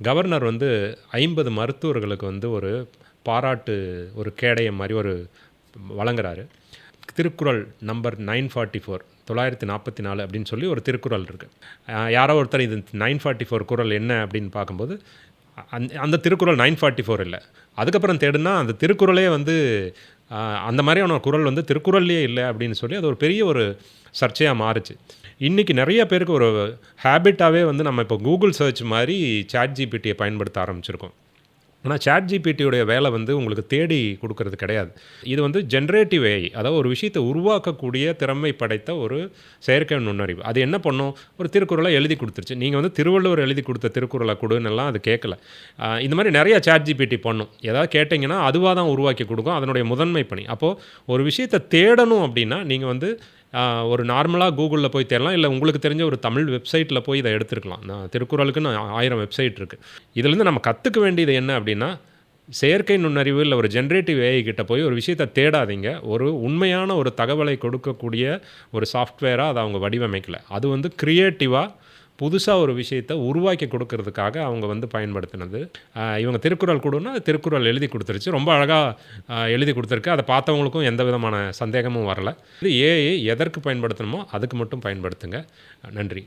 Governor வந்து 50 மருத்துவர்களுக்கு வந்து ஒரு பாராட்டு ஒரு கேடயம் மாதிரி ஒரு வழங்குறாரு. திருக்குறள் நம்பர் 944 944 அப்படின்னு சொல்லி ஒரு திருக்குறள் இருக்குது. யாரோ ஒருத்தர் இது 944 குறள் என்ன அப்படின்னு பார்க்கும்போது அந்த திருக்குறள் 944 இல்லை. அதுக்கப்புறம் தேடுனா அந்த திருக்குறளே வந்து அந்த மாதிரியான குறள் வந்து திருக்குறள்லேயே இல்லை அப்படின்னு சொல்லி அது ஒரு பெரிய ஒரு சர்ச்சையாக மாறுச்சு. இன்றைக்கி நிறைய பேருக்கு ஒரு ஹேபிட்டாகவே வந்து நம்ம இப்போ கூகுள் சர்ச் மாதிரி ChatGPTயை பயன்படுத்த ஆரம்பிச்சிருக்கோம். ஆனால் ChatGPTயுடைய வேலை வந்து உங்களுக்கு தேடி கொடுக்கறது கிடையாது. இது வந்து ஜென்ரேட்டிவ் AI, அதாவது ஒரு விஷயத்தை உருவாக்கக்கூடிய திறமை படைத்த ஒரு செயற்கை நுண்ணறிவு. அது என்ன பண்ணும், ஒரு திருக்குறளை எழுதி கொடுத்துருச்சு. நீங்கள் வந்து திருவள்ளுவர் எழுதி கொடுத்த திருக்குறளை கொடுன்னெல்லாம் அது கேட்கல. இந்த மாதிரி நிறைய ChatGPT பண்ணும். ஏதாவது கேட்டிங்கன்னா அதுவாக தான் உருவாக்கி கொடுக்கும். அதனுடைய முதன்மை பணி. அப்போது ஒரு விஷயத்தை தேடணும் அப்படின்னா நீங்கள் வந்து ஒரு நார்மலாக கூகுளில் போய் தேடலாம். இல்லை உங்களுக்கு தெரிஞ்ச ஒரு தமிழ் வெப்சைட்டில் போய் இதை எடுத்துருக்கலாம். திருக்குறளுக்குன்னு 1000 வெப்சைட் இருக்குது. இதுலேருந்து நம்ம கற்றுக்க வேண்டியது என்ன அப்படின்னா, செயற்கை நுண்ணறிவு இல்லை ஒரு ஜென்ரேட்டிவ் AI கிட்ட போய் ஒரு விஷயத்தை தேடாதீங்க. ஒரு உண்மையான ஒரு தகவலை கொடுக்கக்கூடிய ஒரு சாஃப்ட்வேராக அதை அவங்க வடிவமைக்கலை. அது வந்து க்ரியேட்டிவாக புதுசாக ஒரு விஷயத்தை உருவாக்கி கொடுக்கறதுக்காக அவங்க வந்து பயன்படுத்தினது. இவங்க திருக்குறள் கொடுன்னா திருக்குறள் எழுதி கொடுத்துருச்சு. ரொம்ப அழகாக எழுதி கொடுத்துருக்கு. அதை பார்த்தவங்களுக்கும் எந்த விதமான சந்தேகமும் வரல. இது AI எதற்கு பயன்படுத்தணுமோ அதுக்கு மட்டும் பயன்படுத்துங்க. நன்றி.